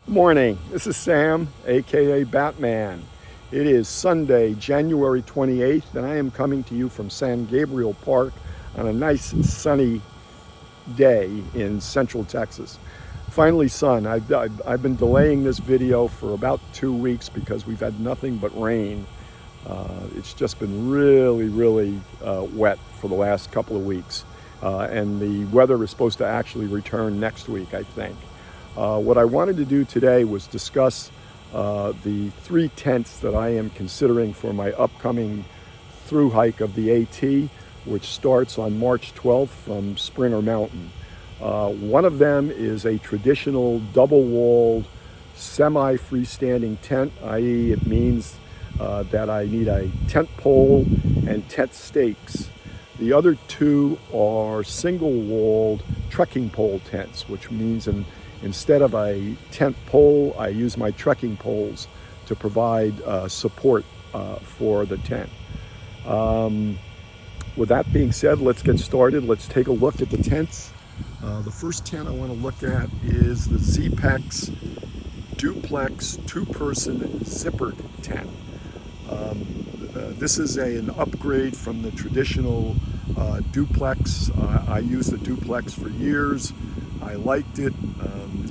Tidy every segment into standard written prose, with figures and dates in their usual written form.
Morning, this is Sam, aka Batman. It is Sunday, January 28th, and I am coming to you from San Gabriel Park on a nice sunny day in central Texas. Finally sun. I've been delaying this video for about 2 weeks because we've had nothing but rain. It's just been really wet for the last couple of weeks, and the weather is supposed to actually return next week, I think. What I wanted to do today was discuss the 3 tents that I am considering for my upcoming thru hike of the AT, which starts on March 12th from Springer Mountain. One of them is a traditional double-walled semi-freestanding tent, i.e. it means that I need a tent pole and tent stakes. The other 2 are single-walled trekking pole tents, which means instead of a tent pole, I use my trekking poles to provide support for the tent. With that being said, let's get started. Let's take a look at the tents. The first tent I want to look at is the Zex Duplex 2-person zippered tent. This is an upgrade from the traditional duplex. I used the duplex for years. I liked it.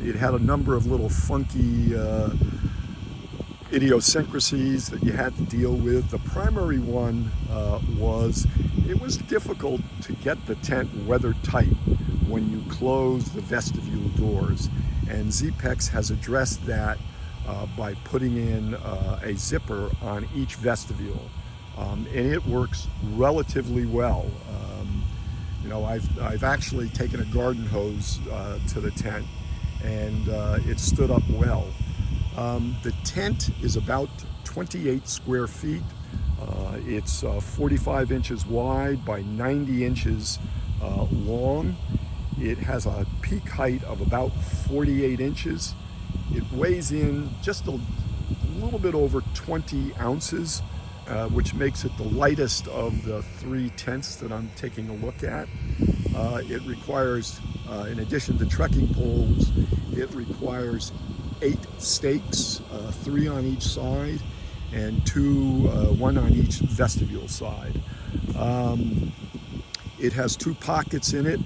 It had a number of little funky idiosyncrasies that you had to deal with. The primary one was it was difficult to get the tent weather tight when you close the vestibule doors, and Zex has addressed that by putting in a zipper on each vestibule, and it works relatively well. I've actually taken a garden hose to the tent, and it stood up well. The tent is about 28 square feet. It's 45 inches wide by 90 inches long. It has a peak height of about 48 inches. It weighs in just a little bit over 20 ounces, which makes it the lightest of the 3 tents that I'm taking a look at. It requires, in addition to trekking poles, it requires 8 stakes, 3 on each side, and 1 on each vestibule side. It has 2 pockets in it.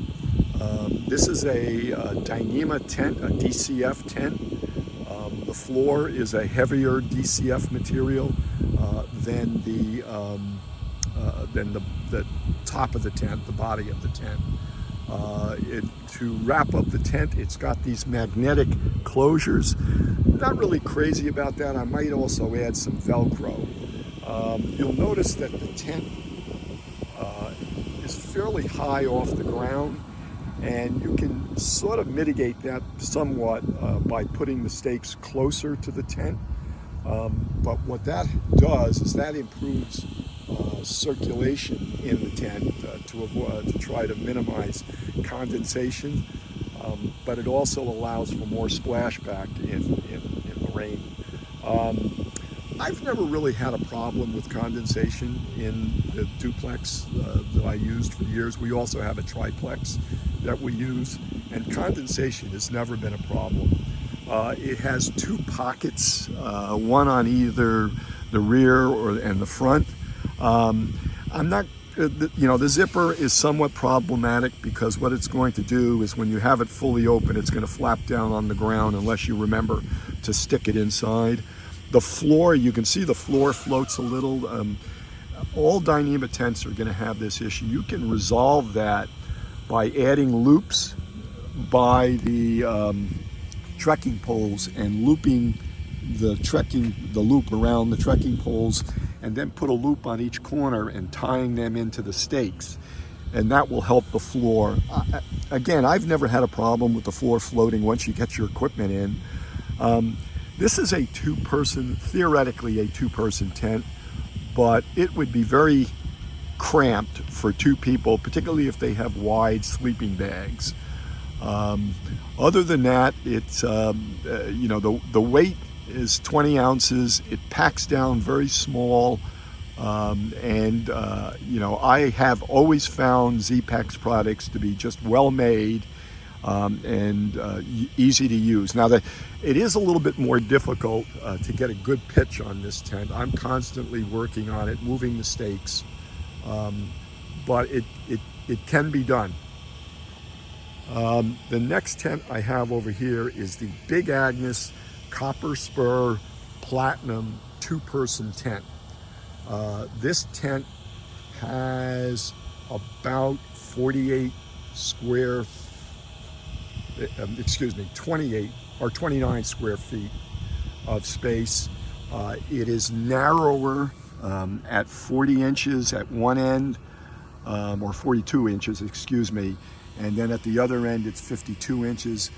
This is a Dyneema tent, a DCF tent. The floor is a heavier DCF material than the top of the tent, the body of the tent. To wrap up the tent, it's got these magnetic closures. Not really crazy about that. I might also add some Velcro. You'll notice that the tent is fairly high off the ground, and you can sort of mitigate that somewhat by putting the stakes closer to the tent. But what that does is that improves circulation in the tent to try to minimize condensation, but it also allows for more splashback in the rain. I've never really had a problem with condensation in the duplex that I used for years. We also have a triplex that we use, and condensation has never been a problem. It has 2 pockets, one on either the rear and the front. The zipper is somewhat problematic because what it's going to do is when you have it fully open, it's going to flap down on the ground unless you remember to stick it inside. The floor, you can see the floor floats a little. All Dyneema tents are going to have this issue. You can resolve that by adding loops by the trekking poles and looping the loop around the trekking poles, and then put a loop on each corner and tying them into the stakes, and that will help the floor. Again, I've never had a problem with the floor floating once you get your equipment in. This is a 2-person, theoretically a 2-person tent, but it would be very cramped for 2 people, particularly if they have wide sleeping bags. Other than that, it's the weight is 20 ounces. It packs down very small, I have always found Zex products to be just well made. easy to use. Now, it is a little bit more difficult to get a good pitch on this tent. I'm constantly working on it, moving the stakes, but it can be done. The next tent I have over here is the Big Agnes Copper Spur Platinum 2-person tent. This tent has about 28 square, 28 or 29 square feet of space. It is narrower at 40 inches at one end, or 42 inches, excuse me, and then at the other end it's 52 inches.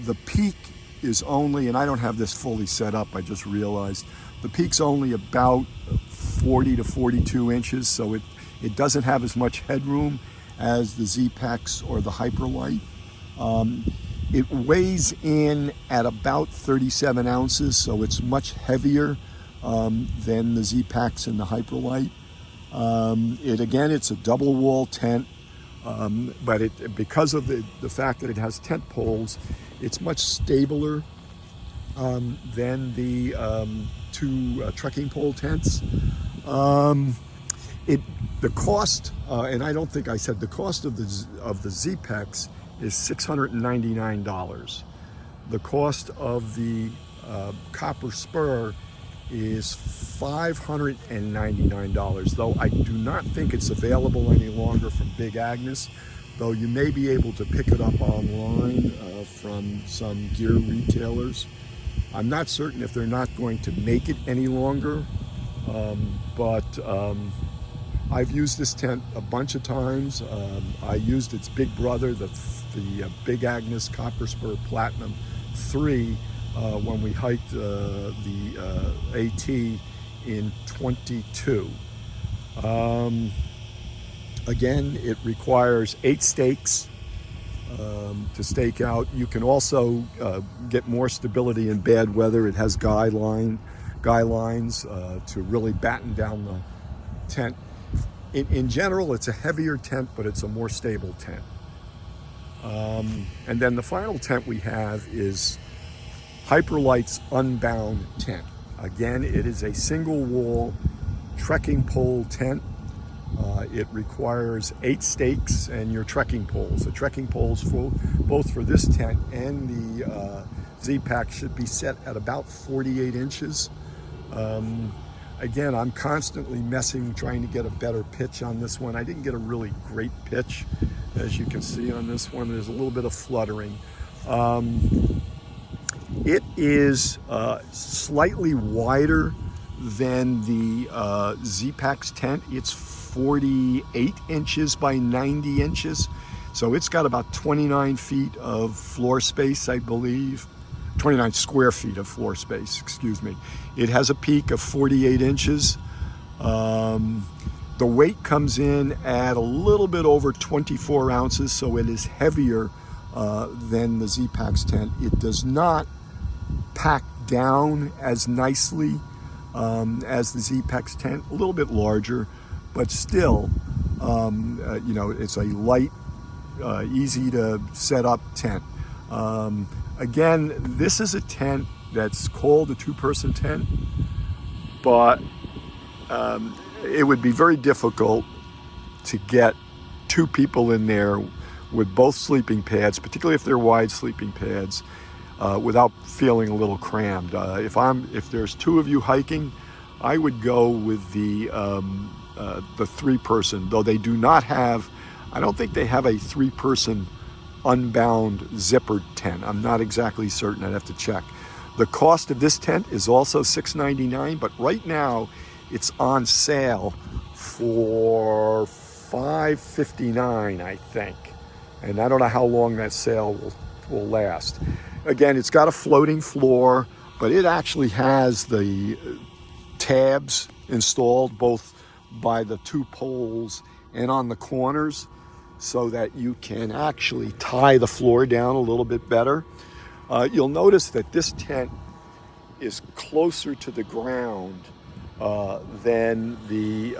The peak is only, and I don't have this fully set up, I just realized, the peak's only about 40 to 42 inches, so it doesn't have as much headroom as the Z-Pex or the Hyperlight. It weighs in at about 37 ounces, so it's much heavier than the Z-Pex and the Hyperlight. It's a double wall tent, but because of the fact that it has tent poles, it's much stabler than the two trekking pole tents. The cost, and I don't think I said, the cost of the Z-Pex is $699. The cost of the Copper Spur is $599, though I do not think it's available any longer from Big Agnes, though you may be able to pick it up online from some gear retailers. I'm not certain if they're not going to make it any longer, but I've used this tent a bunch of times. I used its big brother, the Big Agnes Copper Spur Platinum 3, when we hiked the AT in 22. Again, it requires 8 stakes to stake out. You can also get more stability in bad weather. It has guy lines to really batten down the tent. In general, it's a heavier tent, but it's a more stable tent. And then the final tent we have is Hyperlight's Unbound tent. Again, it is a single wall trekking pole tent. It requires 8 stakes and your trekking poles. The trekking poles, both for this tent and the Z-Pack, should be set at about 48 inches. Again, I'm constantly trying to get a better pitch on this one. I didn't get a really great pitch, as you can see on this one. There's a little bit of fluttering. It is slightly wider than the Z-Pack's tent. It's 48 inches by 90 inches. So it's got about 29 feet of floor space, I believe. 29 square feet of floor space, excuse me. It has a peak of 48 inches. The weight comes in at a little bit over 24 ounces, so it is heavier than the Z-Pack's tent. It does not pack down as nicely as the Z-Pex tent, a little bit larger, but still, it's a light, easy to set up tent. Again, this is a tent that's called a 2-person tent, but it would be very difficult to get 2 people in there with both sleeping pads, particularly if they're wide sleeping pads, without feeling a little crammed. If there's 2 of you hiking, I would go with the 3-person, though they do not have, I don't think they have a 3-person Unbound zippered tent. I'm not exactly certain, I'd have to check. The cost of this tent is also $699, but right now it's on sale for $559, I think. And I don't know how long that sale will last. Again, it's got a floating floor, but it actually has the tabs installed both by the 2 poles and on the corners, so that you can actually tie the floor down a little bit better. You'll notice that this tent is closer to the ground than the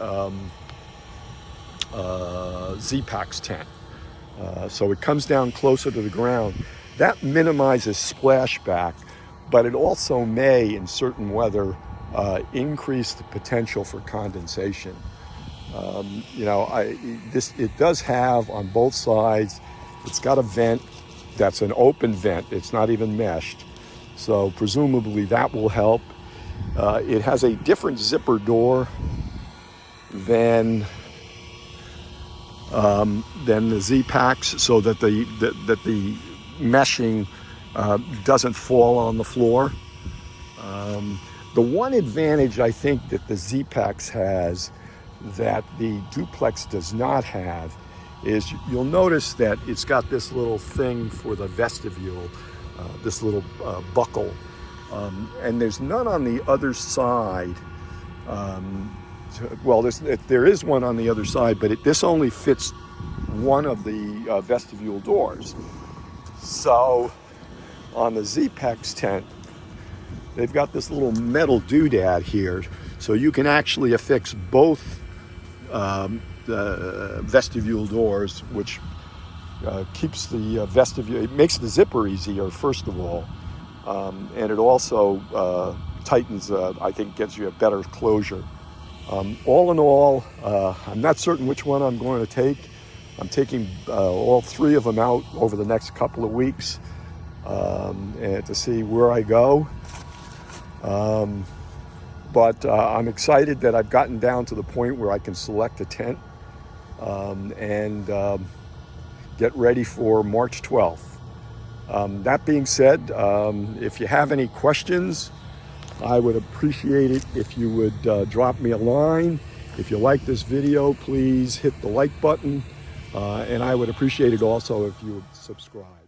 Z-Pack's tent. So it comes down closer to the ground. That minimizes splashback, but it also may, in certain weather, increase the potential for condensation. You know, it does have on both sides, it's got a vent that's an open vent. It's not even meshed. So presumably that will help. It has a different zipper door than the Z-Packs, so that the meshing doesn't fall on the floor. The one advantage I think that the Z-Packs has that the Duplex does not have is you'll notice that it's got this little thing for the vestibule, this little buckle, and there's none on the other side. Well, there is one on the other side, but this only fits one of the vestibule doors. So on the Z-Packs tent, they've got this little metal doodad here, so you can actually affix both the vestibule doors, which keeps the vestibule, it makes the zipper easier, first of all, and it also tightens, I think gives you a better closure. All in all, I'm not certain which one I'm going to take. I'm taking all three of them out over the next couple of weeks and to see where I go. But I'm excited that I've gotten down to the point where I can select a tent and get ready for March 12th. That being said, if you have any questions, I would appreciate it if you would drop me a line. If you like this video, please hit the like button. And I would appreciate it also if you would subscribe.